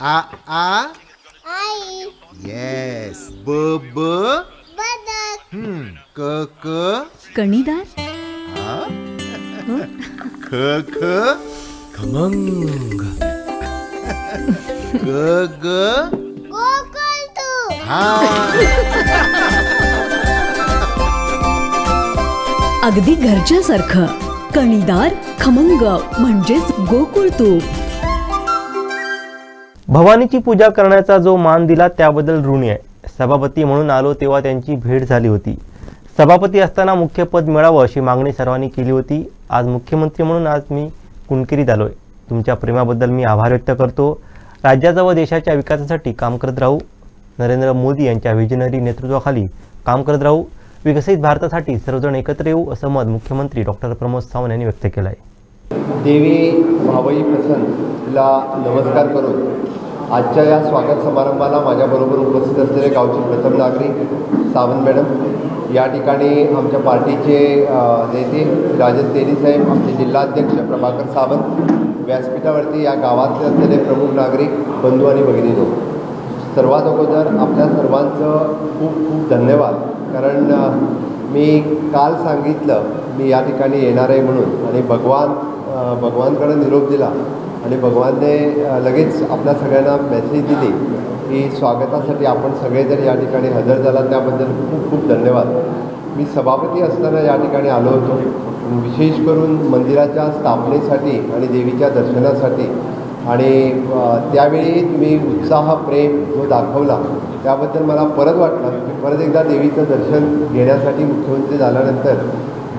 आ आ आई. Yes. ब ब बदक. क क कणीदार. आ? ख ख खमंग. ग ग गोकुळतू. हा. अगदी घरच्यासारखं कणीदार खमंग म्हणजेच गोकुळ तूप. भवानीची पूजा करण्याचा जो मान दिला त्याबद्दल ऋणी आहे. सभापती म्हणून आलो तेव्हा त्यांची भेट झाली होती. सभापती असताना मुख्यपद मिळावं अशी मागणी सर्वांनी केली होती. आज मुख्यमंत्री म्हणून आज मी कुणकेरीत आलोय. तुमच्या प्रेमाबद्दल मी आभार व्यक्त करतो. राज्याचा व देशाच्या विकासासाठी काम करत राहू. नरेंद्र मोदी यांच्या व्हिजनरी नेतृत्वाखाली काम करत राहू. विकसित भारतासाठी सर्वजण एकत्र येऊ असं मत मुख्यमंत्री डॉक्टर प्रमोद सावंत यांनी व्यक्त केलं आहे. देवी भावई प्रसन्नला नमस्कार करून आजच्या या स्वागत समारंभाला माझ्याबरोबर उपस्थित असलेले गावचे प्रथम नागरिक सावंत मॅडम, या ठिकाणी आमच्या पार्टीचे नेते राजन तेली साहेब, आमचे जिल्हाध्यक्ष प्रभाकर सावंत, व्यासपीठावरती या गावातले असलेले प्रमुख नागरिक बंधू आणि भगिनींनो, सर्वात अगोदर आपल्या सर्वांचं खूप खूप धन्यवाद. कारण मी काल सांगितलं मी या ठिकाणी येणार आहे म्हणून, आणि भगवानकडे निरोप दिला आणि भगवानने लगेच आपल्या सगळ्यांना मेसेज दिली की स्वागतासाठी आपण सगळेजण या ठिकाणी हजर झाला, त्याबद्दल खूप खूप धन्यवाद. मी सभापती असताना या ठिकाणी आलो होतो, विशेष करून मंदिराच्या स्थापनेसाठी आणि देवीच्या दर्शनासाठी, आणि त्यावेळी तुम्ही उत्साह प्रेम जो दाखवला त्याबद्दल मला परत वाटलं की परत एकदा देवीचं दर्शन घेण्यासाठी मुख्यमंत्री झाल्यानंतर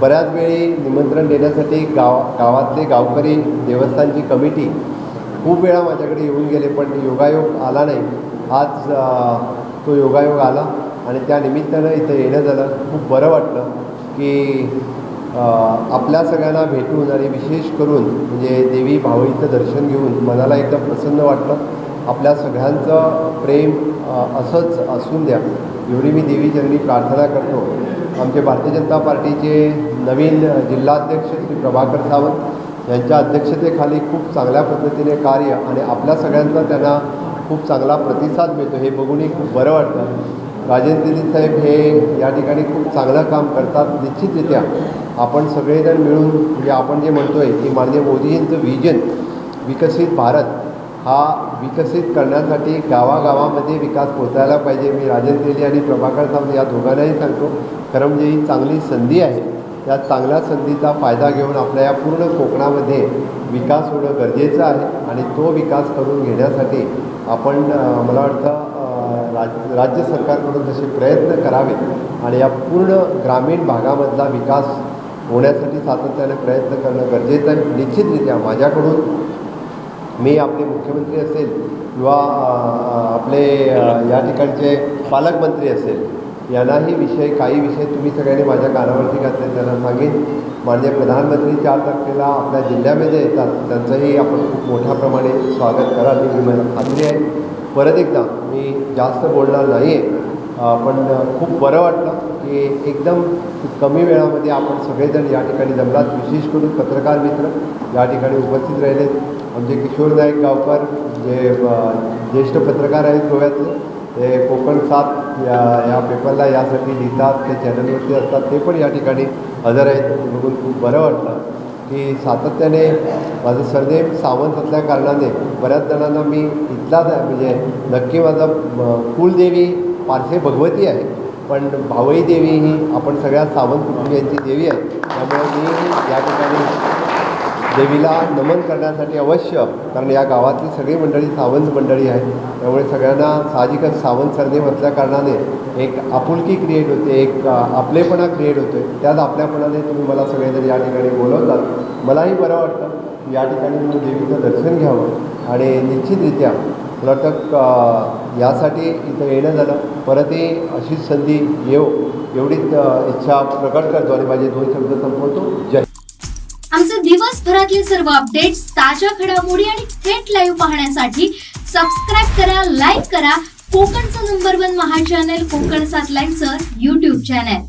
बऱ्याच वेळी निमंत्रण देण्यासाठी गावातले गावकरी, देवस्थानची कमिटी खूप वेळा माझ्याकडे येऊन गेले, पण योगायोग आला नाही. आज तो योगायोग आला आणि त्या निमित्तानं इथं येणं झालं. खूप बरं वाटलं की आपल्या सगळ्यांना भेटून आणि विशेष करून म्हणजे देवी भावईचं दर्शन घेऊन मनाला एकदम प्रसन्न वाटलं. आपल्या सगळ्यांचं प्रेम असंच असून द्या एवढी मी देवीचरणी प्रार्थना करतो. आमचे भारतीय जनता पार्टीचे नवीन जिल्हाध्यक्ष श्री प्रभाकर सावंत यांच्या अध्यक्षतेखाली खूप चांगल्या पद्धतीने कार्य आणि आपल्या सगळ्यांचा त्यांना खूप चांगला प्रतिसाद मिळतो हे बघूनही खूप बरं वाटतं. राजन तेली साहेब हे या ठिकाणी खूप चांगलं काम करतात. निश्चितरित्या आपण सगळेजण मिळून म्हणजे आपण जे म्हणतो आहे की माननीय मोदीजींचं व्हिजन विकसित भारत हा विकसित करण्यासाठी गावागावामध्ये विकास पोचायला पाहिजे. मी राजन तेली आणि प्रभाकर सावंत या दोघांनाही सांगतो, खरं म्हणजे ही चांगली संधी आहे. या चांगल्या संधीचा फायदा घेऊन आपल्या या पूर्ण कोकणामध्ये विकास होणं गरजेचं आहे आणि तो विकास करून घेण्यासाठी आपण मला वाटतं राज्य सरकारकडून जसे प्रयत्न करावेत आणि या पूर्ण ग्रामीण भागामधला विकास होण्यासाठी सातत्याने प्रयत्न करणं गरजेचं आहे. निश्चितरित्या माझ्याकडून मी आपले मुख्यमंत्री असेल किंवा आपले या ठिकाणचे पालकमंत्री असेल यांनाही काही विषय तुम्ही सगळ्यांनी माझ्या कानावरती घातले त्यांना सांगेन. माननीय प्रधानमंत्री 4 तारखेला आपल्या जिल्ह्यामध्ये येतात, त्यांचंही आपण खूप मोठ्या प्रमाणे स्वागत कराल ही मला खात्री आहे. परत एकदा मी जास्त बोलणार नाही आहे, पण खूप बरं वाटलं की एकदम कमी वेळामध्ये आपण सगळेजण या ठिकाणी जमलात. विशेष करून पत्रकार मित्र या ठिकाणी उपस्थित राहिले. आमचे किशोर नाईक गावकर जे ज्येष्ठ पत्रकार आहेत गोव्यातले, ते कोकण 7 या पेपरला यासाठी लिहितात, ते चॅनलवरती असतात, ते पण या ठिकाणी हजर आहेत. बघून खूप बरं वाटलं की सातत्याने माझं सरनेम सावंत असल्या कारणाने बऱ्याच जणांना मी इथलाच म्हणजे नक्की माझा कुलदेवी पारसे भगवती आहे, पण भावई देवी ही आपण सगळ्या सावंत कुटुंबियांची देवी आहे. त्यामुळे मी या ठिकाणी देवीला नमन करण्यासाठी अवश्य, कारण या गावातली सगळी मंडळी सावंत मंडळी आहे, त्यामुळे सगळ्यांना साहजिकच सावंत सरनेम असल्या कारणाने एक आपुलकी क्रिएट होते, एक आपलेपणा क्रिएट होतो. त्याच आपल्यापणाने तुम्ही मला सगळेजण या ठिकाणी बोलवतात. मलाही बरं वाटतं या ठिकाणी तुम्ही देवीचं दर्शन घ्यावं आणि निश्चितरित्या मला वाटतं यासाठी इथं येणं झालं. परतही अशीच संधी येऊ एवढीच इच्छा प्रकट करतो आणि माझे 2 शब्द संपवतो. जय. आमचे दिवसभरातले सर्व अपडेट्स, ताज्या घडामोडी आणि थेट लाईव्ह पाहण्यासाठी सबस्क्राईब करा, लाईक करा कोकणचं नंबर 1 महा चॅनल कोकण 7 लाईनचं YouTube चॅनल.